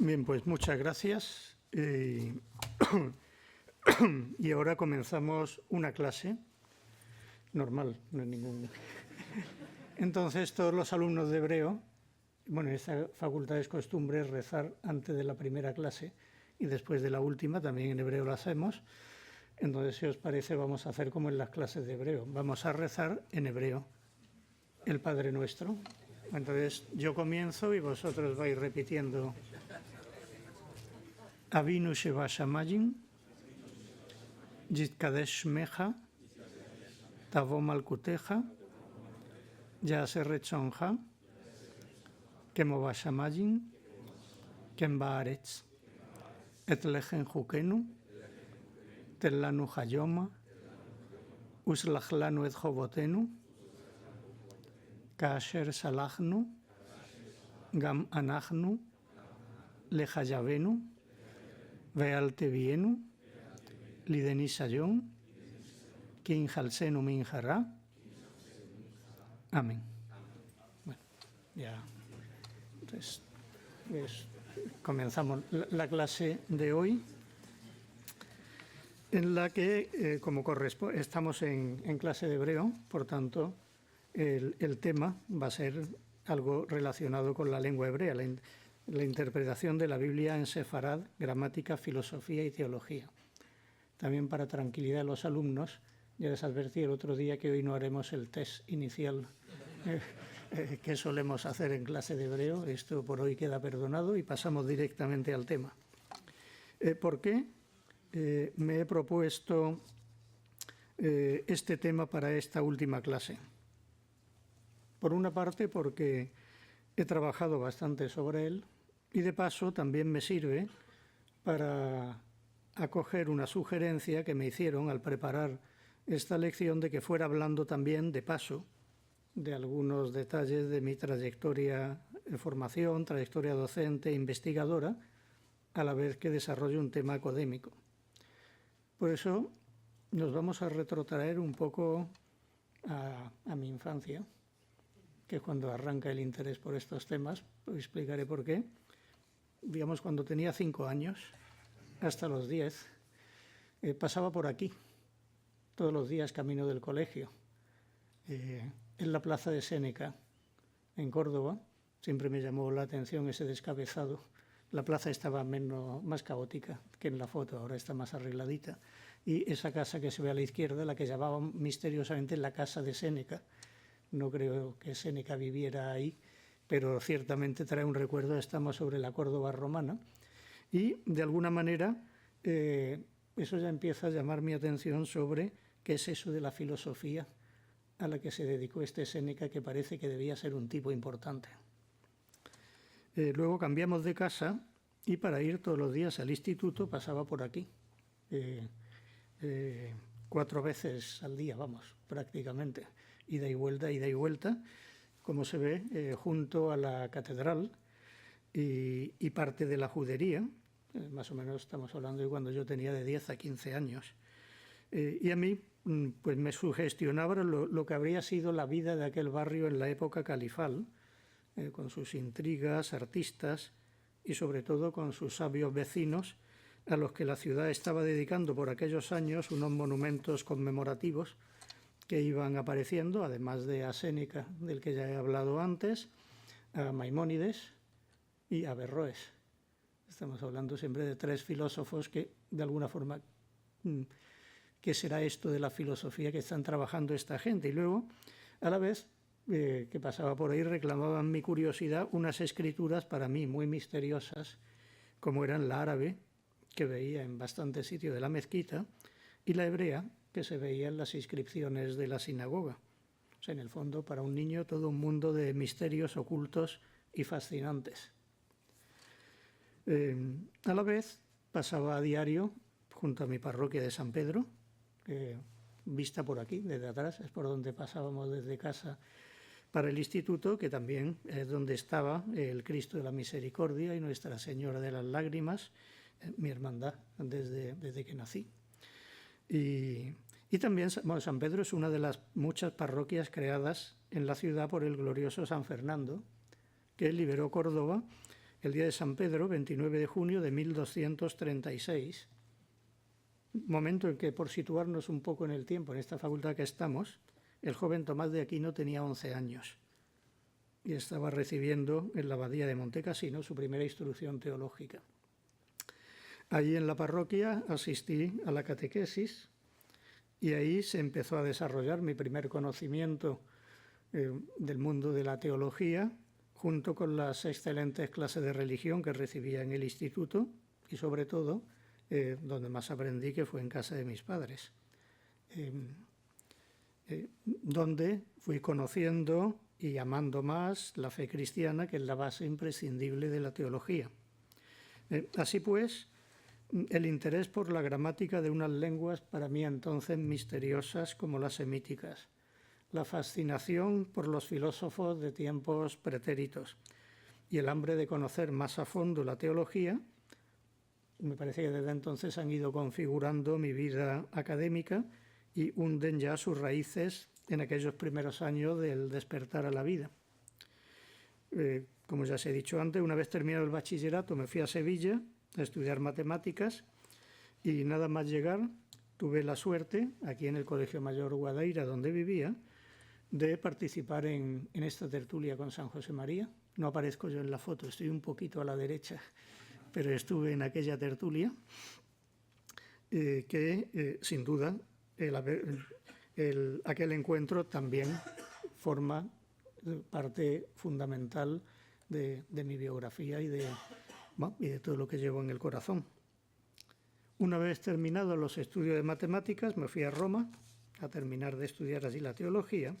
Bien, pues muchas gracias. Y ahora comenzamos una clase normal, no hay ningún... Entonces, todos los alumnos de hebreo, bueno, en esta facultad es costumbre rezar antes de la primera clase y después de la última, también en hebreo lo hacemos. Entonces, si os parece, vamos a hacer como en las clases de hebreo. Vamos a rezar en hebreo el Padre Nuestro. Entonces, yo comienzo y vosotros vais repitiendo. Avinu Shebashamayim, Yitkadesh Shmecha, Tavo Malkuteja, Ya'aseh Retzonja, Kemo Bashamayim, Ken Baaretz, Et Lechen Jukenu, Ten Lanu Hayoma, Uslach Lanu Et Jobotenu, Kaasher Salachnu, Gam Anachnu, Lechayavenu, Ve'al Tevienu, Lidenis Hayom, Kin Halsenu Min Hara. Amén. Bueno, ya. Entonces, comenzamos la clase de hoy, en la que, como corresponde, estamos en clase de hebreo, por tanto, el tema va a ser algo relacionado con la lengua hebrea, la interpretación de la Biblia en sefarad, gramática, filosofía y teología. También para tranquilidad de los alumnos, ya les advertí el otro día que hoy no haremos el test inicial que solemos hacer en clase de hebreo. Esto por hoy queda perdonado y pasamos directamente al tema. ¿Por qué me he propuesto este tema para esta última clase? Por una parte, porque he trabajado bastante sobre él y de paso también me sirve para acoger una sugerencia que me hicieron al preparar esta lección de que fuera hablando también de paso de algunos detalles de mi trayectoria de formación, trayectoria docente e investigadora, a la vez que desarrollo un tema académico. Por eso nos vamos a retrotraer un poco a mi infancia, que es cuando arranca el interés por estos temas. Os explicaré por qué. Digamos, cuando tenía 5 años, hasta los 10, pasaba por aquí, todos los días camino del colegio, en la plaza de Séneca, en Córdoba. Siempre me llamó la atención ese descabezado. La plaza estaba más caótica que en la foto, ahora está más arregladita. Y esa casa que se ve a la izquierda, la que llamaban misteriosamente la casa de Séneca. No creo que Séneca viviera ahí, pero ciertamente trae un recuerdo. Estamos sobre la Córdoba romana. Y, de alguna manera, eso ya empieza a llamar mi atención sobre qué es eso de la filosofía a la que se dedicó este Séneca, que parece que debía ser un tipo importante. Luego cambiamos de casa y para ir todos los días al instituto pasaba por aquí. 4 veces al día, vamos, prácticamente. Ida y vuelta, como se ve, junto a la catedral y parte de la judería. Más o menos estamos hablando de cuando yo tenía de 10 a 15 años. Y a mí pues me sugestionaba lo que habría sido la vida de aquel barrio en la época califal, con sus intrigas, artistas y sobre todo con sus sabios vecinos, a los que la ciudad estaba dedicando por aquellos años unos monumentos conmemorativos que iban apareciendo, además de a Séneca, del que ya he hablado antes, a Maimónides y a Averroes. Estamos hablando siempre de 3 filósofos que, de alguna forma, ¿qué será esto de la filosofía que están trabajando esta gente? Y luego, a la vez que pasaba por ahí, reclamaban mi curiosidad unas escrituras para mí muy misteriosas, como eran la árabe, que veía en bastantes sitios de la mezquita, y la hebrea, que se veía en las inscripciones de la sinagoga. O sea, en el fondo, para un niño, todo un mundo de misterios ocultos y fascinantes. A la vez, pasaba a diario junto a mi parroquia de San Pedro, vista por aquí, desde atrás, es por donde pasábamos desde casa para el instituto, que también es donde estaba el Cristo de la Misericordia y Nuestra Señora de las Lágrimas, mi hermandad desde que nací. Y también, bueno, San Pedro es una de las muchas parroquias creadas en la ciudad por el glorioso San Fernando, que liberó Córdoba el día de San Pedro, 29 de junio de 1236, momento en que, por situarnos un poco en el tiempo, en esta facultad que estamos, el joven Tomás de Aquino tenía 11 años y estaba recibiendo en la abadía de Montecassino su primera instrucción teológica. Allí en la parroquia asistí a la catequesis y ahí se empezó a desarrollar mi primer conocimiento del mundo de la teología, junto con las excelentes clases de religión que recibía en el instituto y, sobre todo, donde más aprendí, que fue en casa de mis padres, donde fui conociendo y amando más la fe cristiana, que es la base imprescindible de la teología. Así pues, el interés por la gramática de unas lenguas para mí entonces misteriosas como las semíticas, la fascinación por los filósofos de tiempos pretéritos y el hambre de conocer más a fondo la teología, me parece que desde entonces han ido configurando mi vida académica y hunden ya sus raíces en aquellos primeros años del despertar a la vida. Como ya os he dicho antes, una vez terminado el bachillerato me fui a Sevilla a estudiar matemáticas y nada más llegar tuve la suerte, aquí en el Colegio Mayor Guadaira, donde vivía, de participar en esta tertulia con San José María. No aparezco yo en la foto, estoy un poquito a la derecha, pero estuve en aquella tertulia que, sin duda, aquel encuentro también forma parte fundamental de mi biografía y de todo lo que llevo en el corazón. Una vez terminados los estudios de matemáticas, me fui a Roma a terminar de estudiar allí la teología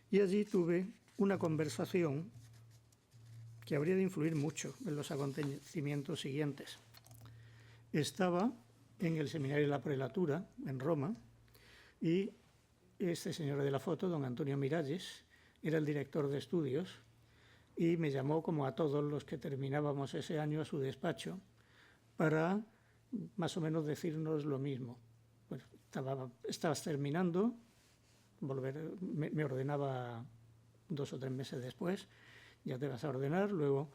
y allí tuve una conversación que habría de influir mucho en los acontecimientos siguientes. Estaba en el seminario de la prelatura en Roma y este señor de la foto, don Antonio Miralles, era el director de estudios y me llamó, como a todos los que terminábamos ese año, a su despacho para más o menos decirnos lo mismo. Bueno, estabas terminando, me ordenaba 2 o 3 meses después, ya te vas a ordenar, luego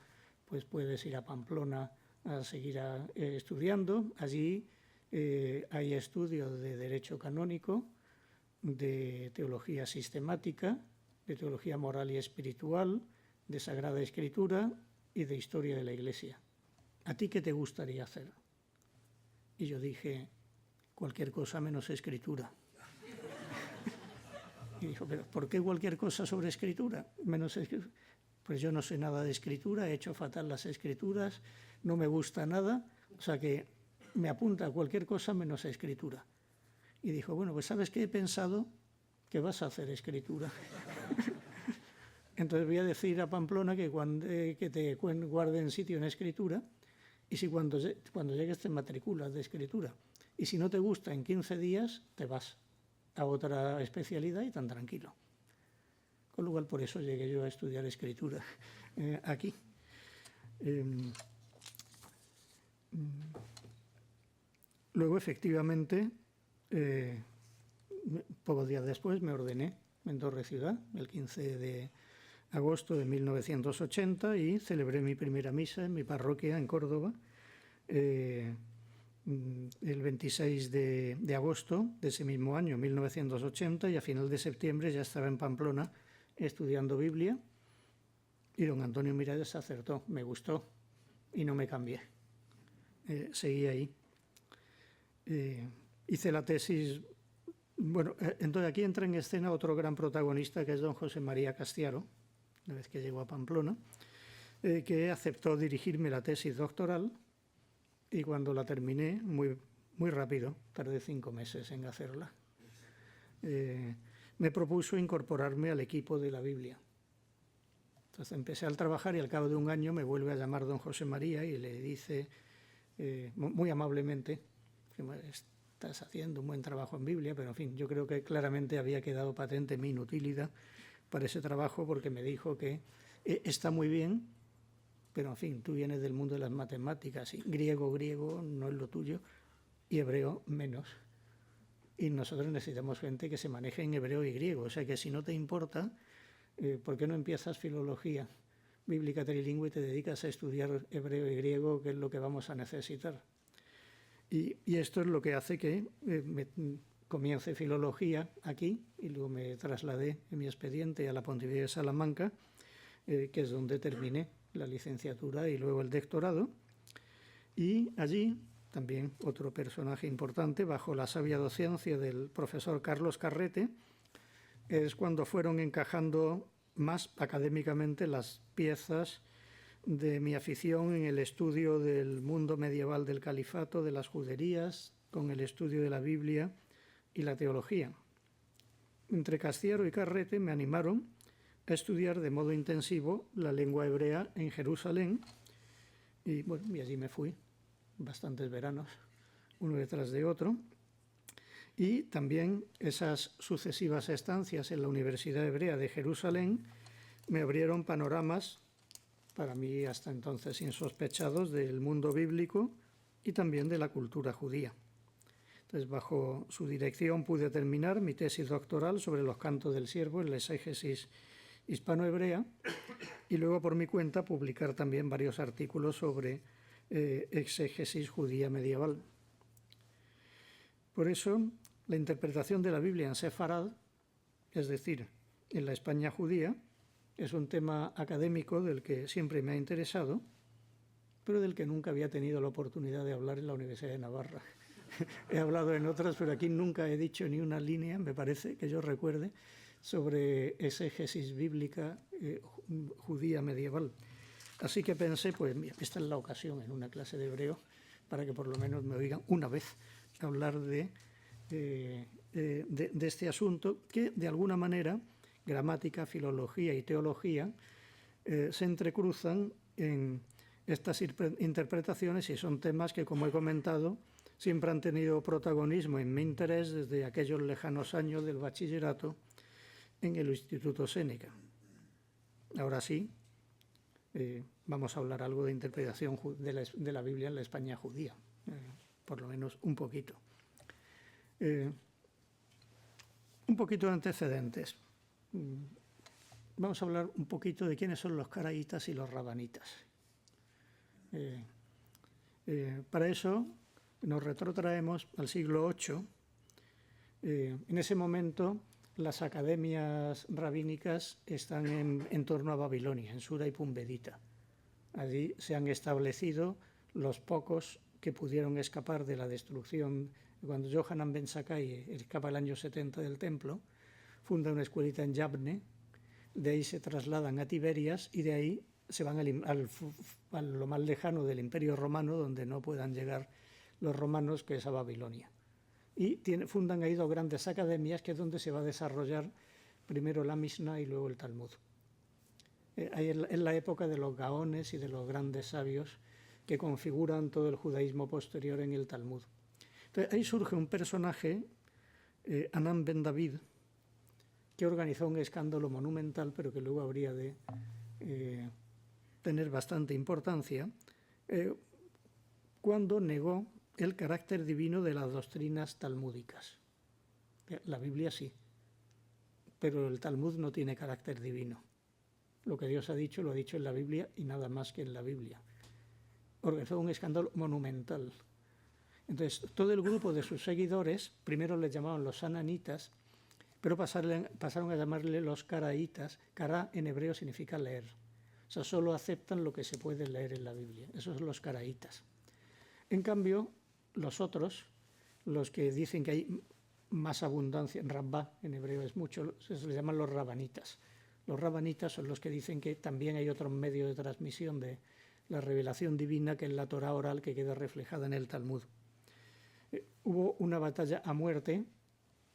pues puedes ir a Pamplona a seguir estudiando. Allí hay estudios de Derecho Canónico, de Teología Sistemática, de Teología Moral y Espiritual, de Sagrada Escritura y de Historia de la Iglesia. ¿A ti qué te gustaría hacer? Y yo dije, cualquier cosa menos escritura. Y dijo, ¿pero por qué cualquier cosa sobre escritura? Menos escritura. Pues yo no sé nada de escritura, he hecho fatal las escrituras, no me gusta nada, o sea que me apunta a cualquier cosa menos escritura. Y dijo, bueno, pues ¿sabes qué he pensado? Que vas a hacer escritura. Entonces voy a decir a Pamplona que te guarden sitio en escritura y si cuando llegues te matriculas de escritura. Y si no te gusta, en 15 días te vas a otra especialidad y tan tranquilo. Con lo cual, por eso llegué yo a estudiar escritura aquí. Luego, efectivamente, pocos días después me ordené en Torre Ciudad, el 15 de agosto de 1980, y celebré mi primera misa en mi parroquia en Córdoba el 26 de agosto de ese mismo año, 1980, y a final de septiembre ya estaba en Pamplona estudiando Biblia y don Antonio Miralles acertó, me gustó y no me cambié. Seguí ahí. Hice la tesis. Bueno, entonces aquí entra en escena otro gran protagonista que es don José María Castiaro, una vez que llegó a Pamplona, que aceptó dirigirme la tesis doctoral y cuando la terminé, muy rápido, tardé 5 meses en hacerla, me propuso incorporarme al equipo de la Biblia. Entonces empecé a trabajar y al cabo de un año me vuelve a llamar don José María y le dice muy amablemente que estás haciendo un buen trabajo en Biblia, pero en fin, yo creo que claramente había quedado patente mi inutilidad para ese trabajo porque me dijo que está muy bien, pero en fin, tú vienes del mundo de las matemáticas y griego no es lo tuyo y hebreo menos. Y nosotros necesitamos gente que se maneje en hebreo y griego, o sea que si no te importa, ¿por qué no empiezas filología? bíblica trilingüe y te dedicas a estudiar hebreo y griego, que es lo que vamos a necesitar. Y esto es lo que hace que comience filología aquí y luego me trasladé en mi expediente a la Pontificia de Salamanca, que es donde terminé la licenciatura y luego el doctorado. Y allí también otro personaje importante, bajo la sabia docencia del profesor Carlos Carrete, es cuando fueron encajando más académicamente las piezas de mi afición en el estudio del mundo medieval del califato, de las juderías, con el estudio de la Biblia y la teología. Entre Castiero y Carrete me animaron a estudiar de modo intensivo la lengua hebrea en Jerusalén y, bueno, y allí me fui bastantes veranos, uno detrás de otro. Y también esas sucesivas estancias en la Universidad Hebrea de Jerusalén me abrieron panoramas, para mí hasta entonces insospechados, del mundo bíblico y también de la cultura judía. Entonces, bajo su dirección pude terminar mi tesis doctoral sobre los cantos del siervo en la exégesis hispano-hebrea y luego por mi cuenta publicar también varios artículos sobre exégesis judía medieval. Por eso, la interpretación de la Biblia en sefarad, es decir, en la España judía, es un tema académico del que siempre me ha interesado, pero del que nunca había tenido la oportunidad de hablar en la Universidad de Navarra. He hablado en otras, pero aquí nunca he dicho ni una línea, me parece, que yo recuerde, sobre exégesis bíblica judía medieval. Así que pensé, pues mira, esta es la ocasión en una clase de hebreo para que por lo menos me oigan una vez hablar de este asunto que, de alguna manera, gramática, filología y teología se entrecruzan en estas interpretaciones y son temas que, como he comentado, siempre han tenido protagonismo en mi interés desde aquellos lejanos años del bachillerato en el Instituto Séneca. Ahora sí, vamos a hablar algo de interpretación de la Biblia en la España judía, por lo menos un poquito. Un poquito de antecedentes. Vamos a hablar un poquito de quiénes son los caraítas y los rabanitas. Para eso nos retrotraemos al siglo VIII. En ese momento las academias rabínicas están en torno a Babilonia, en Sura y Pumbedita. Allí se han establecido los pocos que pudieron escapar de la destrucción. Cuando Yohanan ben Zakkai escapa el año 70 del templo, funda una escuelita en Yabne, de ahí se trasladan a Tiberias y de ahí se van a lo más lejano del Imperio Romano, donde no puedan llegar los romanos, que es a Babilonia. Y fundan ahí dos grandes academias, que es donde se va a desarrollar primero la Mishnah y luego el Talmud. Ahí es la época de los gaones y de los grandes sabios que configuran todo el judaísmo posterior en el Talmud. Entonces, ahí surge un personaje, Anán ben David, que organizó un escándalo monumental, pero que luego habría de tener bastante importancia, cuando negó el carácter divino de las doctrinas talmúdicas. La Biblia sí, pero el Talmud no tiene carácter divino. Lo que Dios ha dicho, lo ha dicho en la Biblia y nada más que en la Biblia. Organizó un escándalo monumental. Entonces, todo el grupo de sus seguidores, primero les llamaban los ananitas, pero pasaron a llamarle los caraítas. Cará en hebreo significa leer. O sea, solo aceptan lo que se puede leer en la Biblia. Esos son los caraítas. En cambio, los otros, los que dicen que hay más abundancia, Rabbá en hebreo es mucho, se les llaman los rabanitas. Los rabanitas son los que dicen que también hay otro medio de transmisión de la revelación divina, que es la Torá oral, que queda reflejada en el Talmud. Hubo una batalla a muerte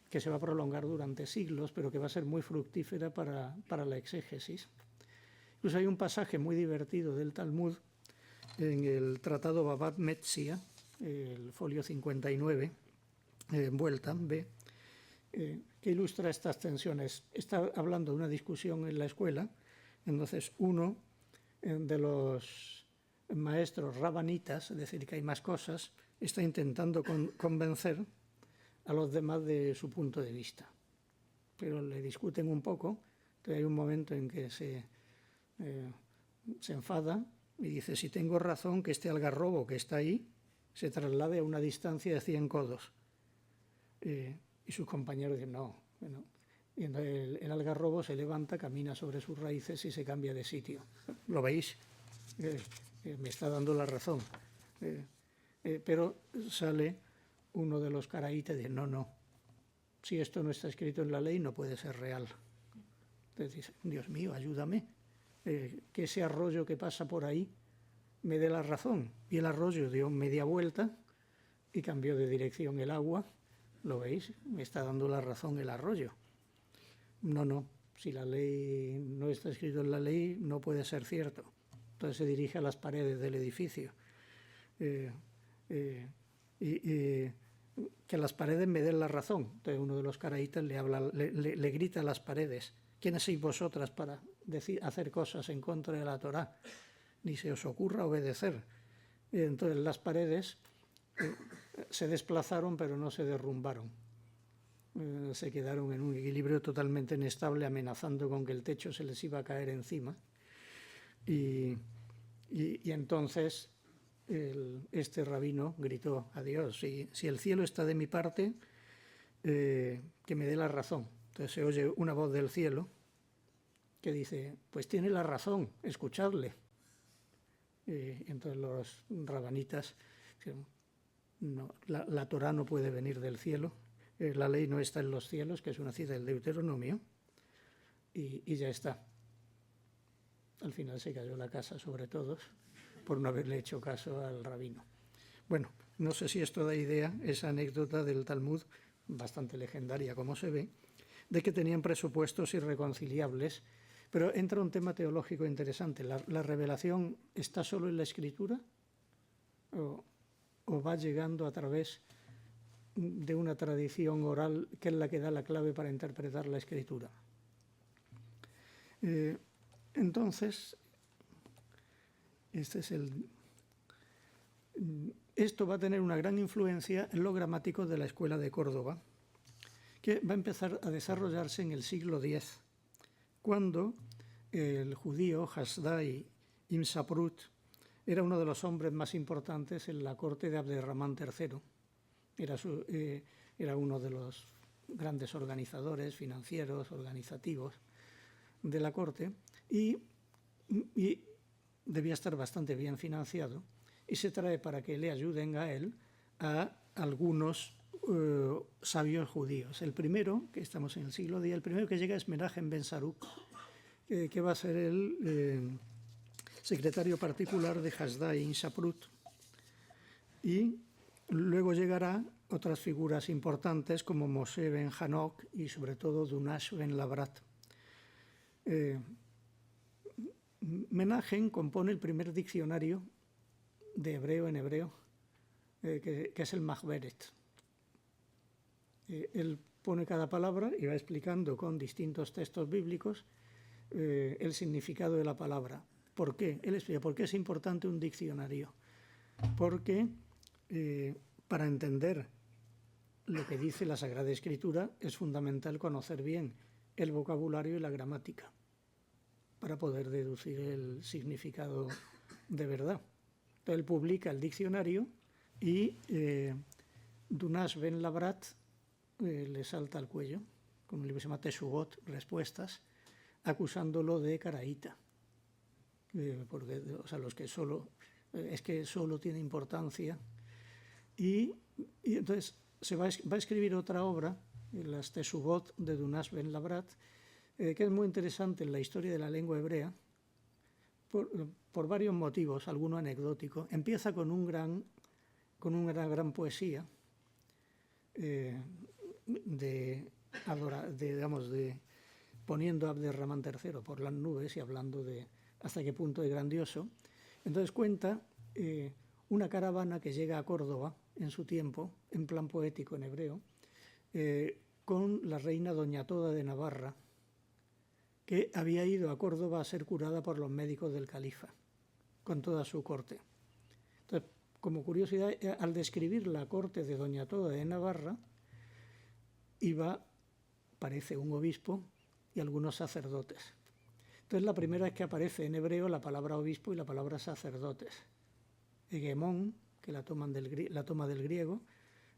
que se va a prolongar durante siglos, pero que va a ser muy fructífera para la exégesis. Incluso hay un pasaje muy divertido del Talmud en el Tratado Bavad Metzia, el folio 59, vuelta B, que ilustra estas tensiones. Está hablando de una discusión en la escuela, entonces uno de los maestros rabanitas, es decir, que hay más cosas, está intentando convencer a los demás de su punto de vista. Pero le discuten un poco, entonces hay un momento en que se enfada y dice, si tengo razón, que este algarrobo que está ahí se traslade a una distancia de 100 codos. Y sus compañeros dicen, no. Bueno, y entonces el algarrobo se levanta, camina sobre sus raíces y se cambia de sitio. ¿Lo veis? Me está dando la razón. Pero sale uno de los caraítas y dice, no, si esto no está escrito en la ley no puede ser real. Entonces dice, Dios mío, ayúdame, que ese arroyo que pasa por ahí me dé la razón. Y el arroyo dio media vuelta y cambió de dirección el agua. ¿Lo veis? Me está dando la razón el arroyo. No, si la ley no está escrito en la ley no puede ser cierto. Entonces se dirige a las paredes del edificio. Que las paredes me den la razón. Entonces uno de los caraítas le grita a las paredes, ¿quiénes sois vosotras para hacer cosas en contra de la Torá? Ni se os ocurra obedecer. Entonces las paredes se desplazaron pero no se derrumbaron. Se quedaron en un equilibrio totalmente inestable, amenazando con que el techo se les iba a caer encima. Y entonces este rabino gritó a Dios, si el cielo está de mi parte, que me dé la razón. Entonces se oye una voz del cielo que dice, pues tiene la razón, escuchadle. Entonces los rabanitas dijeron, no, la Torá no puede venir del cielo, la ley no está en los cielos, que es una cita del Deuteronomio, y ya está. Al final se cayó la casa sobre todos por no haberle hecho caso al rabino. Bueno, no sé si esto da idea, esa anécdota del Talmud, bastante legendaria como se ve, de que tenían presupuestos irreconciliables, pero entra un tema teológico interesante. ¿La revelación está solo en la Escritura o va llegando a través de una tradición oral que es la que da la clave para interpretar la Escritura? Entonces, esto va a tener una gran influencia en los gramáticos de la Escuela de Córdoba, que va a empezar a desarrollarse en el siglo X, cuando el judío Hasdai Ibn Saprut era uno de los hombres más importantes en la corte de Abderramán III. Era uno de los grandes organizadores financieros, organizativos de la corte, y debía estar bastante bien financiado, y se trae para que le ayuden a él a algunos sabios judíos. El primero, que estamos en el siglo X, el primero que llega es Menachem Ben Saruk, que va a ser el secretario particular de Hasdai Ibn Saprut, y luego llegará otras figuras importantes como Moshe Ben Hanok y sobre todo Dunash Ben Labrat. Menachem compone el primer diccionario de hebreo en hebreo, que es el Mahberet. Él pone cada palabra y va explicando con distintos textos bíblicos el significado de la palabra. ¿Por qué? Él explica por qué es importante un diccionario. Porque para entender lo que dice la Sagrada Escritura es fundamental conocer bien el vocabulario y la gramática para poder deducir el significado de verdad. Entonces él publica el diccionario y Dunash Ben Labrat le salta al cuello con un libro que se llama Teshuvot, Respuestas, acusándolo de caraíta. Porque, o sea, los que solo tiene importancia. Y entonces va a escribir otra obra, las Teshuvot de Dunash Ben Labrat, que es muy interesante en la historia de la lengua hebrea, por varios motivos, alguno anecdótico. Empieza con una gran poesía poniendo a Abderramán III por las nubes y hablando de hasta qué punto es grandioso. Entonces cuenta una caravana que llega a Córdoba en su tiempo, en plan poético en hebreo, con la reina Doña Toda de Navarra, que había ido a Córdoba a ser curada por los médicos del califa, con toda su corte. Entonces, como curiosidad, al describir la corte de Doña Toda de Navarra, parece un obispo y algunos sacerdotes. Entonces, la primera vez que aparece en hebreo la palabra obispo y la palabra sacerdotes. Hegemón, que la toma del griego,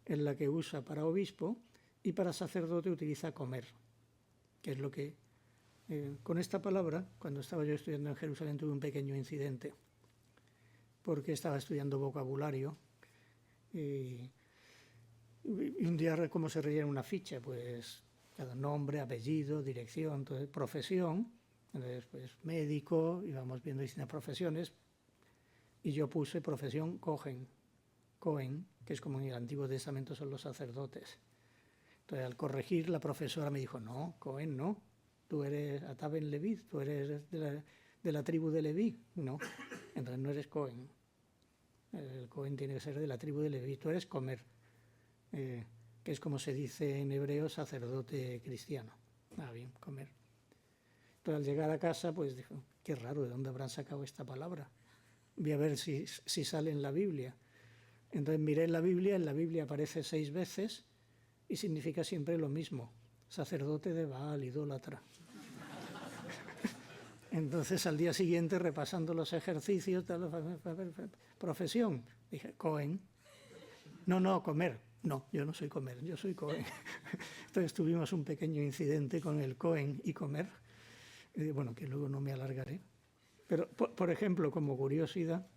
es la que usa para obispo, y para sacerdote utiliza comer, que es lo que... con esta palabra, cuando estaba yo estudiando en Jerusalén, tuve un pequeño incidente, porque estaba estudiando vocabulario, y un día, ¿cómo se rellena una ficha? Pues cada nombre, apellido, dirección, entonces, profesión, entonces, pues médico, íbamos viendo distintas profesiones, y yo puse profesión Cohen, que es como en el Antiguo Testamento son los sacerdotes. Entonces, al corregir, la profesora me dijo, no, Cohen no, tú eres Ataben Leví, tú eres de la tribu de Leví. No, entonces no eres Cohen. El Cohen tiene que ser de la tribu de Leví, tú eres Comer, que es como se dice en hebreo sacerdote cristiano. Ah, bien, Comer. Entonces, al llegar a casa, pues dijo, qué raro, ¿de dónde habrán sacado esta palabra? Voy a ver si sale en la Biblia. Entonces miré en la Biblia aparece 6 veces y significa siempre lo mismo, sacerdote de Baal, idólatra. Entonces al día siguiente, repasando los ejercicios, profesión, dije, Cohen. No, comer. No, yo no soy comer, yo soy Cohen. Entonces tuvimos un pequeño incidente con el Cohen y comer, bueno, que luego no me alargaré. Pero, por ejemplo, como curiosidad,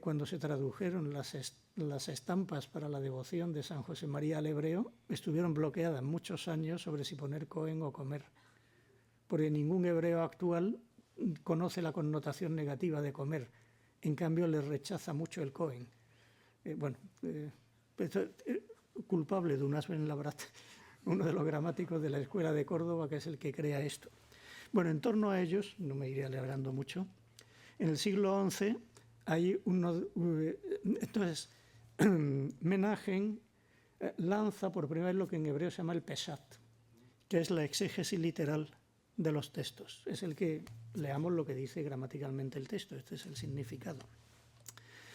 cuando se tradujeron las estampas para la devoción de San José María al hebreo, estuvieron bloqueadas muchos años sobre si poner Cohen o comer, porque ningún hebreo actual conoce la connotación negativa de comer. En cambio, le rechaza mucho el Cohen. Culpable de Unas Ben Labrat, uno de los gramáticos de la Escuela de Córdoba, que es el que crea esto. Bueno, en torno a ellos, no me iré alargando mucho, en el siglo XI hay entonces, Menachem lanza por primera vez lo que en hebreo se llama el Peshat, que es la exégesis literal de los textos. Es el que leamos lo que dice gramaticalmente el texto, este es el significado.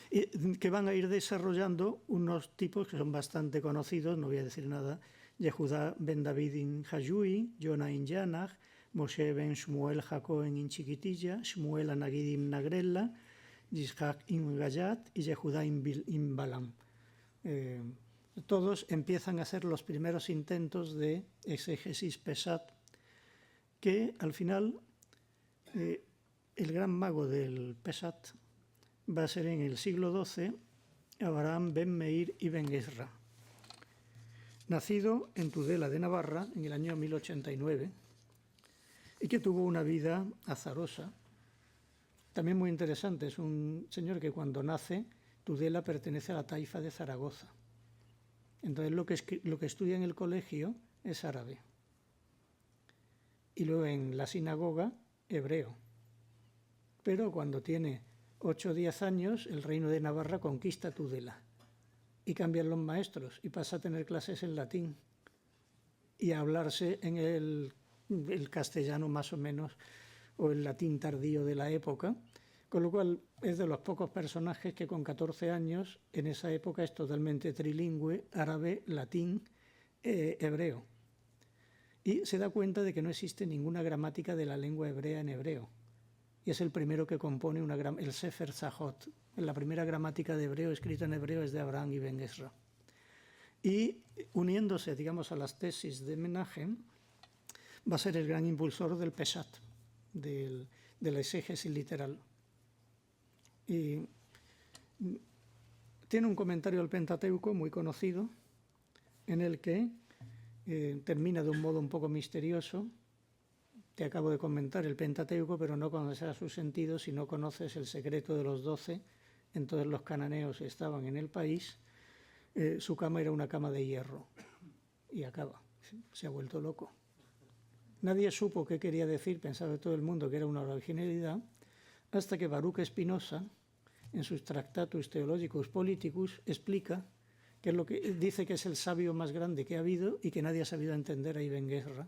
Y que van a ir desarrollando unos tipos que son bastante conocidos, no voy a decir nada, Yehudá ben David in Hajui, Jonah in Yanach, Moshe ben Shmuel Jacoen in Chiquitilla, Shmuel Anagidim Nagrella, Yishak in Gayat y Yehudá in Balam. Todos empiezan a ser los primeros intentos de exégesis pesat, que al final el gran mago del pesat va a ser en el siglo XII Abraham ben Meir ibn Ezra, nacido en Tudela de Navarra en el año 1089 y que tuvo una vida azarosa. También muy interesante, es un señor que cuando nace, Tudela pertenece a la taifa de Zaragoza. Entonces lo que estudia en el colegio es árabe. Y luego en la sinagoga, hebreo. Pero cuando tiene 8 o 10 años, el reino de Navarra conquista Tudela. Y cambian los maestros y pasa a tener clases en latín y a hablarse en el castellano más o menos, o el latín tardío de la época, con lo cual es de los pocos personajes que con 14 años en esa época es totalmente trilingüe, árabe, latín, hebreo. Y se da cuenta de que no existe ninguna gramática de la lengua hebrea en hebreo. Y es el primero que compone el Sefer Zahot. La primera gramática de hebreo escrita en hebreo es de Abraham ibn Ezra. Y uniéndose, digamos, a las tesis de Menachem, va a ser el gran impulsor del Peshat, de la exégesis literal. Y tiene un comentario al Pentateuco muy conocido, en el que termina de un modo un poco misterioso. Te acabo de comentar el Pentateuco, pero no conocerás su sentido si no conoces el secreto de los 12. Entonces los cananeos estaban en el país, su cama era una cama de hierro. Y acaba, se ha vuelto loco. Nadie supo qué quería decir, pensaba todo el mundo que era una originalidad, hasta que Baruch Spinoza, en sus Tractatus Theologicus Politicus, explica que es lo que dice que es el sabio más grande que ha habido y que nadie ha sabido entender a Ibn Ezra.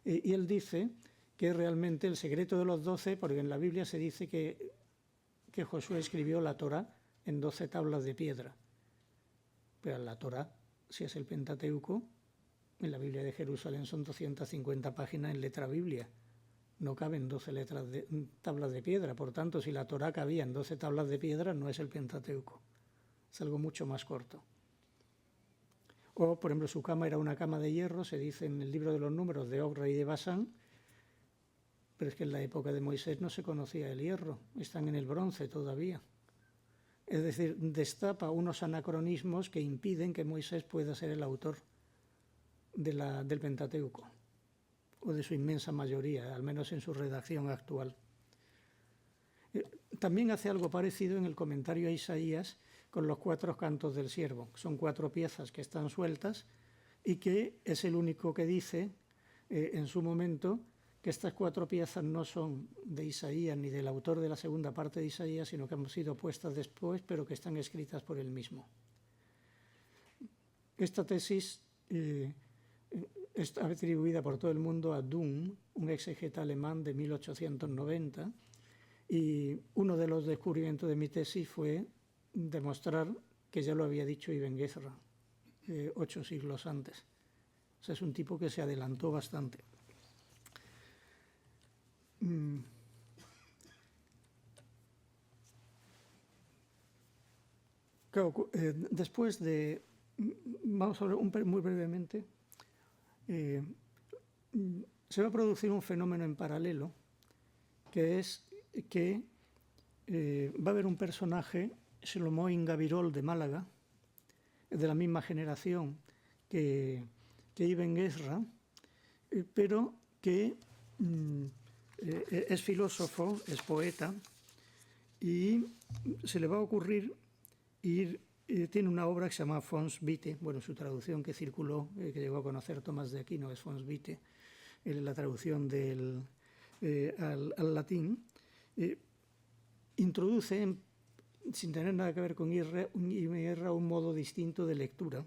Y él dice que realmente el secreto de los 12, porque en la Biblia se dice que Josué escribió la Torá en 12 tablas de piedra. Pero la Torá, si es el Pentateuco, en la Biblia de Jerusalén son 250 páginas en letra biblia. no caben 12 tablas de piedra. Por tanto, si la Torá cabía en 12 tablas de piedra, no es el Pentateuco. Es algo mucho más corto. O, por ejemplo, su cama era una cama de hierro, se dice en el libro de los números de Og, rey de Basán, pero es que en la época de Moisés no se conocía el hierro, están en el bronce todavía. Es decir, destapa unos anacronismos que impiden que Moisés pueda ser el autor del Pentateuco, o de su inmensa mayoría, al menos en su redacción actual. También hace algo parecido en el comentario a Isaías con los 4 cantos del siervo. Son 4 piezas que están sueltas y que es el único que dice en su momento que estas 4 piezas no son de Isaías ni del autor de la segunda parte de Isaías, sino que han sido puestas después, pero que están escritas por él mismo. Esta tesis está atribuida por todo el mundo a Dunn, un exegeta alemán de 1890, y uno de los descubrimientos de mi tesis fue demostrar que ya lo había dicho Ibn Ezra 8 siglos antes. O sea, es un tipo que se adelantó bastante. Claro, después de... Vamos a ver muy brevemente. Se va a producir un fenómeno en paralelo, que es que va a haber un personaje, Shlomo Ingabirol de Málaga, de la misma generación que Ibn Ezra, pero que es filósofo, es poeta, y se le va a ocurrir ir... tiene una obra que se llama Fons Vitae, bueno, su traducción que circuló, que llegó a conocer Tomás de Aquino, es Fons Vitae, la traducción al latín. Introduce, sin tener nada que ver con IR, un modo distinto de lectura,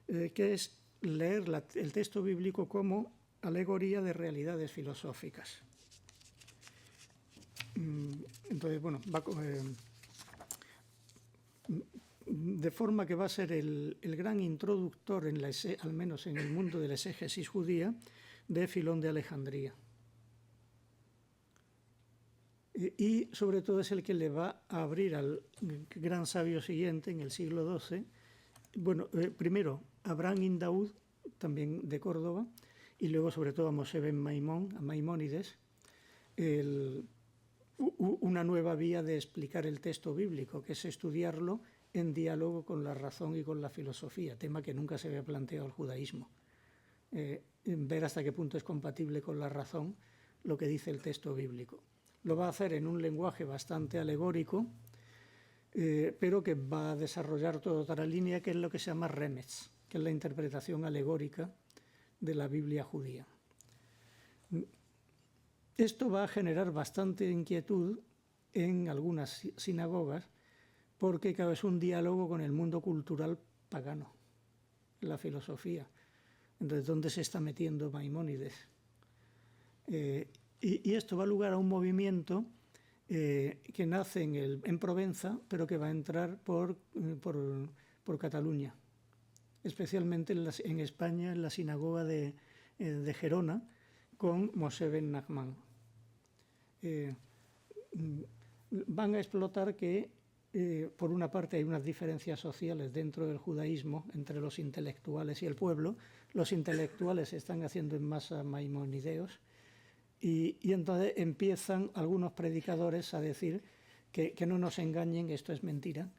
que es leer el texto bíblico como alegoría de realidades filosóficas. Entonces, bueno, de forma que va a ser el gran introductor, al menos en el mundo de la exégesis judía, de Filón de Alejandría. Y sobre todo es el que le va a abrir al gran sabio siguiente en el siglo XII, bueno, primero Abraham ibn Daud, también de Córdoba, y luego sobre todo a Moshe ben Maimón, a Maimónides, una nueva vía de explicar el texto bíblico, que es estudiarlo en diálogo con la razón y con la filosofía, tema que nunca se había planteado al judaísmo. Ver hasta qué punto es compatible con la razón lo que dice el texto bíblico. Lo va a hacer en un lenguaje bastante alegórico, pero que va a desarrollar toda otra línea, que es lo que se llama Remez, que es la interpretación alegórica de la Biblia judía. Esto va a generar bastante inquietud en algunas sinagogas, porque claro, es un diálogo con el mundo cultural pagano, la filosofía. Entonces, ¿dónde se está metiendo Maimónides? Y esto va a lugar a un movimiento que nace en Provenza, pero que va a entrar por Cataluña, especialmente en España, en la sinagoga de Gerona, con Moshe ben Nachman. Van a explotar que, por una parte, hay unas diferencias sociales dentro del judaísmo entre los intelectuales y el pueblo. Los intelectuales se están haciendo en masa maimonideos, y entonces empiezan algunos predicadores a decir que no nos engañen, esto es mentira.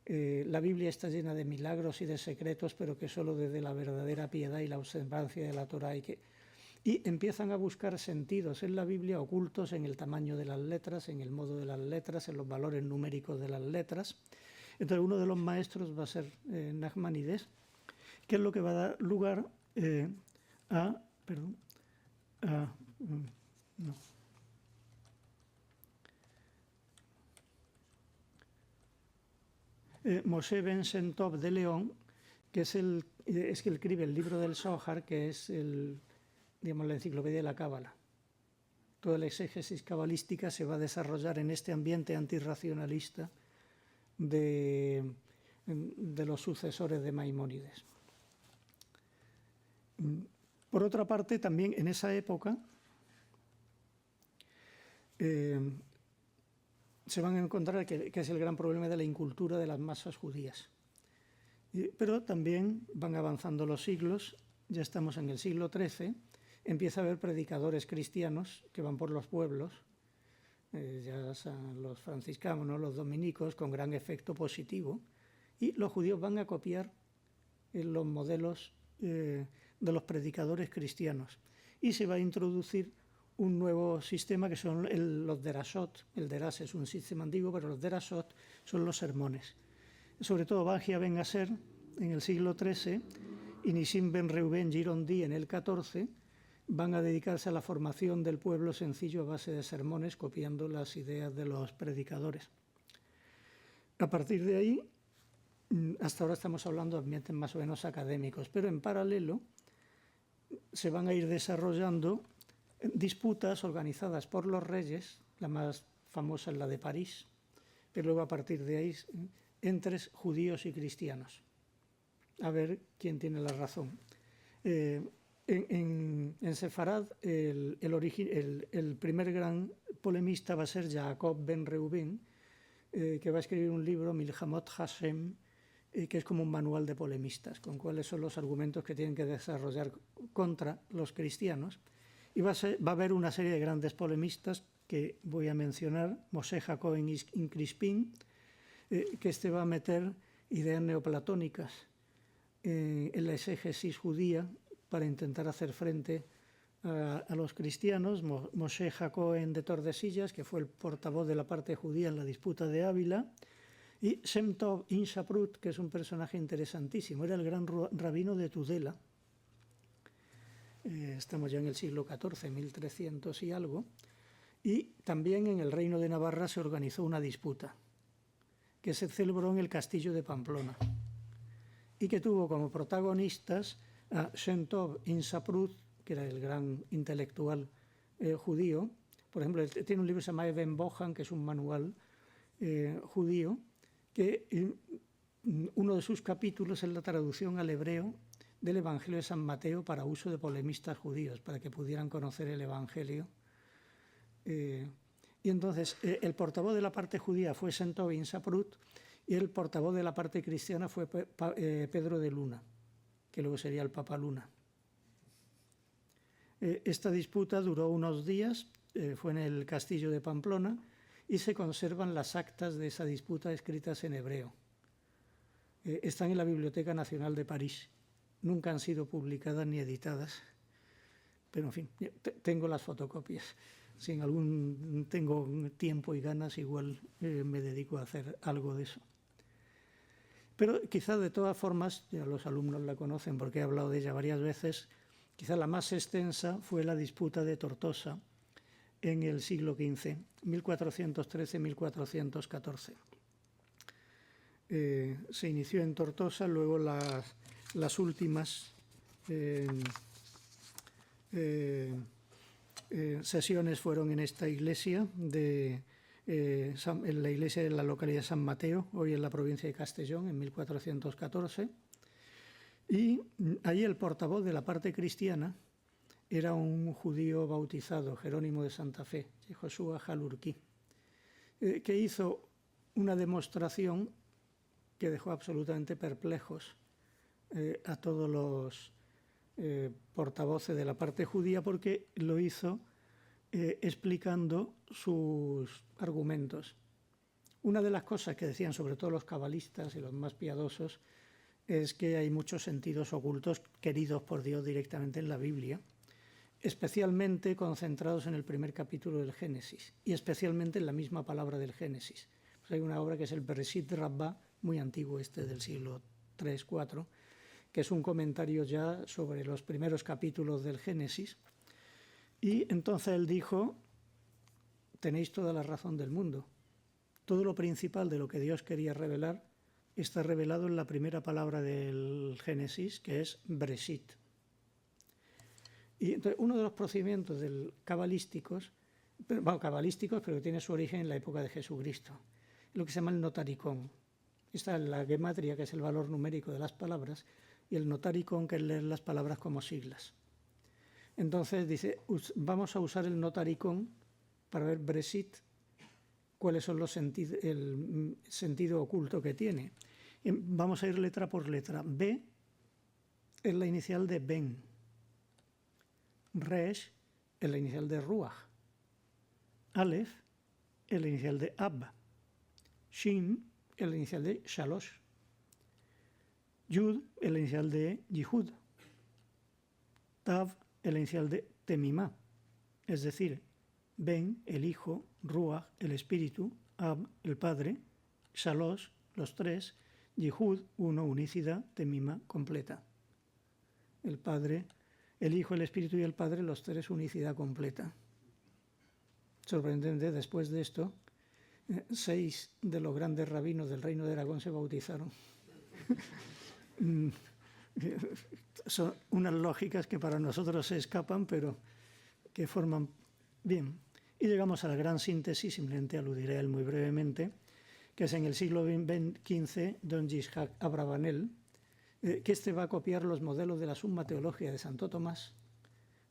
La Biblia está llena de milagros y de secretos, pero que solo desde la verdadera piedad y la observancia de la Torá y empiezan a buscar sentidos en la Biblia ocultos en el tamaño de las letras, en el modo de las letras, en los valores numéricos de las letras. Entonces, uno de los maestros va a ser Nachmanides, que es lo que va a dar lugar Moshe ben Shem-Tov de León, que es que escribe el libro del Zohar, que es la enciclopedia de la Cábala. Toda la exégesis cabalística se va a desarrollar en este ambiente antirracionalista de los sucesores de Maimónides. Por otra parte, también en esa época se van a encontrar que es el gran problema de la incultura de las masas judías. Pero también van avanzando los siglos, ya estamos en el siglo XIII, empieza a haber predicadores cristianos que van por los pueblos, ya son los franciscanos, los dominicos, con gran efecto positivo, y los judíos van a copiar los modelos de los predicadores cristianos. Y se va a introducir un nuevo sistema que son los derashot. El derash es un sistema antiguo, pero los derashot son los sermones. Sobre todo Bagia Ben Aser en el siglo XIII y Nisim Ben Reuben Girondi en el XIV van a dedicarse a la formación del pueblo sencillo a base de sermones, copiando las ideas de los predicadores. A partir de ahí, hasta ahora estamos hablando de ambientes más o menos académicos, pero en paralelo se van a ir desarrollando disputas organizadas por los reyes, la más famosa es la de París, pero luego a partir de ahí entre judíos y cristianos, a ver quién tiene la razón. En Sefarad el primer gran polemista va a ser Jacob Ben Reuben, que va a escribir un libro, Milhamot Hashem, que es como un manual de polemistas, con cuáles son los argumentos que tienen que desarrollar contra los cristianos. Y va a haber una serie de grandes polemistas que voy a mencionar, Moshe Jacob en Crispín, que va a meter ideas neoplatónicas en la exégesis judía para intentar hacer frente a los cristianos. Moshe Jacob de Tordesillas, que fue el portavoz de la parte judía en la disputa de Ávila, y Shem Tov Inshaprut, que es un personaje interesantísimo, era el gran rabino de Tudela. Estamos ya en el siglo XIV, 1300 y algo, y también en el reino de Navarra se organizó una disputa que se celebró en el castillo de Pamplona y que tuvo como protagonistas a Shem Tov Inshaprut, que era el gran intelectual judío. Por ejemplo, tiene un libro que se llama Eben Bohan, que es un manual judío, que uno de sus capítulos es la traducción al hebreo del Evangelio de San Mateo para uso de polemistas judíos, para que pudieran conocer el Evangelio. Y entonces el portavoz de la parte judía fue Shem Tov Inshaprut y el portavoz de la parte cristiana fue Pedro de Luna, que luego sería el Papa Luna. Esta disputa duró unos días, fue en el castillo de Pamplona, y se conservan las actas de esa disputa escritas en hebreo. Están en la Biblioteca Nacional de París. Nunca han sido publicadas ni editadas, pero en fin, tengo las fotocopias. Si en algún tengo tiempo y ganas, igual me dedico a hacer algo de eso. Pero quizá de todas formas, ya los alumnos la conocen porque he hablado de ella varias veces, quizá la más extensa fue la disputa de Tortosa en el siglo XV, 1413-1414. Se inició en Tortosa, luego las últimas sesiones fueron en esta iglesia, en la iglesia de la localidad de San Mateo, hoy en la provincia de Castellón, en 1414. Y ahí el portavoz de la parte cristiana era un judío bautizado, Jerónimo de Santa Fe, Joshua Jalurquí, que hizo una demostración que dejó absolutamente perplejos a todos los portavoces de la parte judía, porque lo hizo explicando sus argumentos. Una de las cosas que decían sobre todo los cabalistas y los más piadosos es que hay muchos sentidos ocultos queridos por Dios directamente en la Biblia, especialmente concentrados en el primer capítulo del Génesis y especialmente en la misma palabra del Génesis. Pues hay una obra que es el Bereshit Rabbah, muy antiguo, del siglo III-IV, que es un comentario ya sobre los primeros capítulos del Génesis. Y entonces él dijo, tenéis toda la razón del mundo. Todo lo principal de lo que Dios quería revelar está revelado en la primera palabra del Génesis, que es Bereshit. Y entonces, uno de los procedimientos cabalísticos, pero que tiene su origen en la época de Jesucristo, lo que se llama el notaricón. Está la gematria, que es el valor numérico de las palabras, y el notaricón, que es leer las palabras como siglas. Entonces dice, vamos a usar el notaricón para ver Breshit, cuáles son el sentido oculto que tiene. Vamos a ir letra por letra. B es la inicial de Ben. Resh es la inicial de Ruach. Aleph es la inicial de Ab. Shin es la inicial de Shalosh. Yud es la inicial de Yihud. Tav es la inicial de Temimá, es decir, Ben, el Hijo, Ruach, el Espíritu, Ab, el Padre, Shalosh, los tres, Yihud, uno, unicidad, Temimá, completa. El Padre, el Hijo, el Espíritu y el Padre, los tres, unicidad completa. Sorprendente, después de esto, 6 de los grandes rabinos del Reino de Aragón se bautizaron. Son unas lógicas que para nosotros se escapan, pero que forman bien. Y llegamos a la gran síntesis, simplemente aludiré a él muy brevemente, que es en el siglo XV, don Yitzhak Abravanel, que va a copiar los modelos de la Summa Teología de Santo Tomás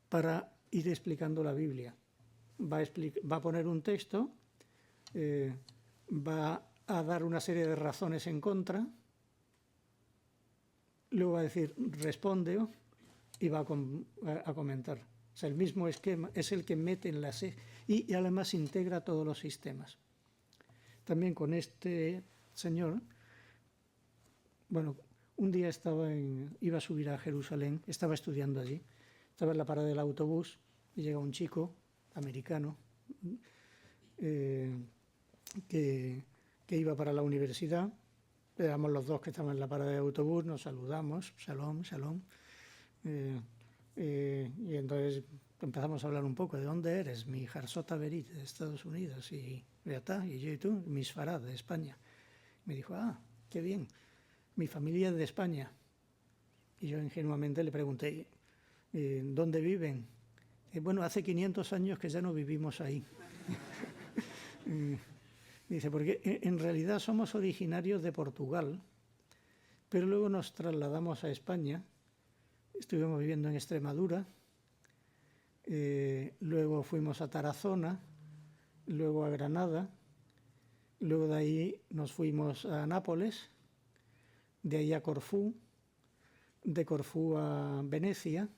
para ir explicando la Biblia. Va a poner un texto, va a dar una serie de razones en contra, luego va a decir responde y va a comentar. O sea, el mismo esquema es el que mete en la y además integra todos los sistemas. También con este señor, bueno, un día iba a subir a Jerusalén, estaba estudiando allí, estaba en la parada del autobús y llega un chico americano que iba para la universidad. Éramos los dos que estaban en la parada de autobús, nos saludamos, shalom, shalom. Y entonces empezamos a hablar un poco de dónde eres, mi Jarsota Berit de Estados Unidos, y Beatá, y yo y tú, mi Sfarad de España. Me dijo, qué bien, mi familia es de España. Y yo ingenuamente le pregunté, ¿dónde viven? Bueno, hace 500 años que ya no vivimos ahí. Dice, porque en realidad somos originarios de Portugal, pero luego nos trasladamos a España, estuvimos viviendo en Extremadura, luego fuimos a Tarazona, luego a Granada, luego de ahí nos fuimos a Nápoles, de ahí a Corfú, de Corfú a Venecia,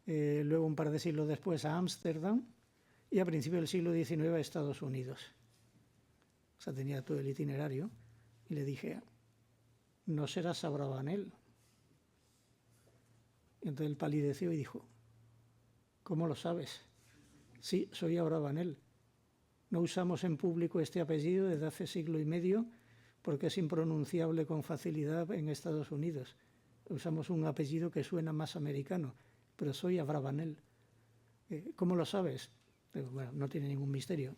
luego un par de siglos después a Ámsterdam y a principios del siglo XIX a Estados Unidos. O sea, tenía todo el itinerario y le dije, ¿no serás Abravanel? Y entonces él palideció y dijo, ¿cómo lo sabes? Sí, soy Abravanel. No usamos en público este apellido desde hace siglo y medio porque es impronunciable con facilidad en Estados Unidos. Usamos un apellido que suena más americano, pero soy Abravanel. ¿Cómo lo sabes? Bueno, no tiene ningún misterio.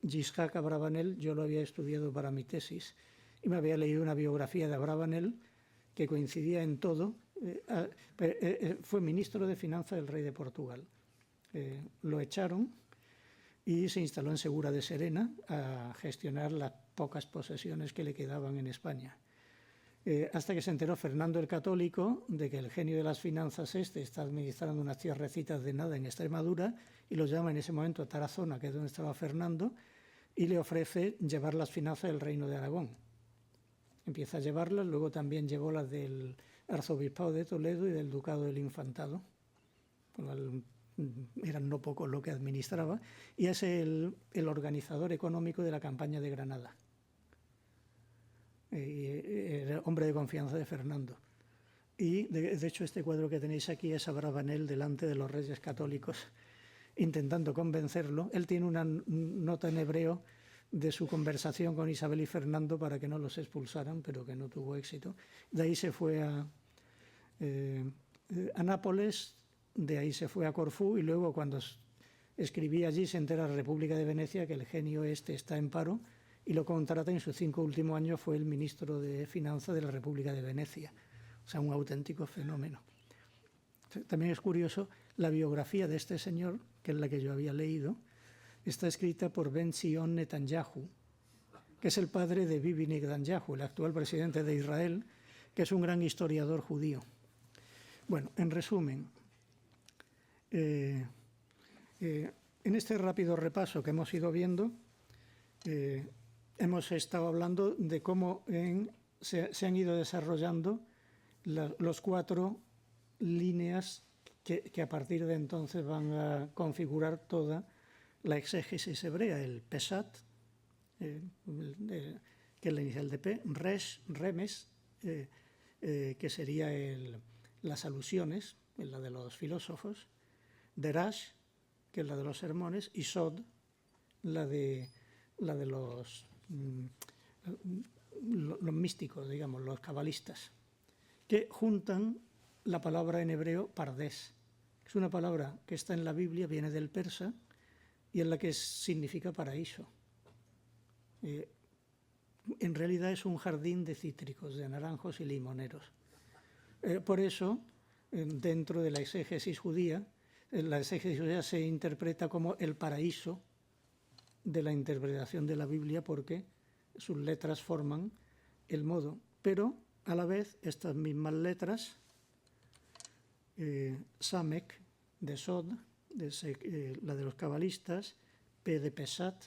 Yitzhak Abravanel, yo lo había estudiado para mi tesis y me había leído una biografía de Abravanel que coincidía en todo. Fue ministro de Finanzas del rey de Portugal. Lo echaron y se instaló en Segura de Serena a gestionar las pocas posesiones que le quedaban en España. Hasta que se enteró Fernando el Católico de que el genio de las finanzas está administrando unas tierrecitas de nada en Extremadura y lo llama en ese momento a Tarazona, que es donde estaba Fernando, y le ofrece llevar las finanzas del Reino de Aragón. Empieza a llevarlas, luego también llevó las del Arzobispado de Toledo y del Ducado del Infantado, con lo cual eran no pocos lo que administraba, y es el organizador económico de la campaña de Granada. Era hombre de confianza de Fernando. Y de hecho este cuadro que tenéis aquí es Abravanel delante de los reyes católicos intentando convencerlo. Él tiene una nota en hebreo de su conversación con Isabel y Fernando para que no los expulsaran, pero que no tuvo éxito. De ahí se fue a Nápoles, de ahí se fue a Corfú y luego cuando escribía allí se entera la República de Venecia que el genio está en paro y lo contrata. En sus 5 últimos años fue el ministro de Finanzas de la República de Venecia. O sea, un auténtico fenómeno. También es curioso, la biografía de este señor, que es la que yo había leído, está escrita por Ben-Zion Netanyahu, que es el padre de Bibi Netanyahu, el actual presidente de Israel, que es un gran historiador judío. Bueno, en resumen, En este rápido repaso que hemos ido viendo, hemos estado hablando de cómo se han ido desarrollando los 4 líneas que a partir de entonces van a configurar toda la exégesis hebrea, el Peshat, que es la inicial de P, Resh, Remes, que sería las alusiones, la de los filósofos, Derash, que es la de los sermones, y Sod, la de los místicos, digamos, los cabalistas, que juntan la palabra en hebreo pardes. Es una palabra que está en la Biblia, viene del persa, y en la que significa paraíso. En realidad es un jardín de cítricos, de naranjos y limoneros. Por eso, dentro de la exégesis judía, la exégesis judía se interpreta como el paraíso de la interpretación de la Biblia, porque sus letras forman el modo. Pero, a la vez, estas mismas letras, Samek, de Sod, la de los cabalistas, P de Pesat,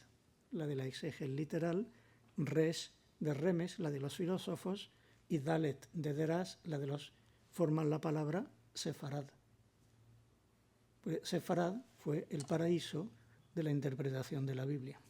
la de la exégesis literal, Resh de Remes, la de los filósofos, y Dalet de Derash, la de los forman la palabra Sefarad. Pues Sefarad fue el paraíso de la interpretación de la Biblia.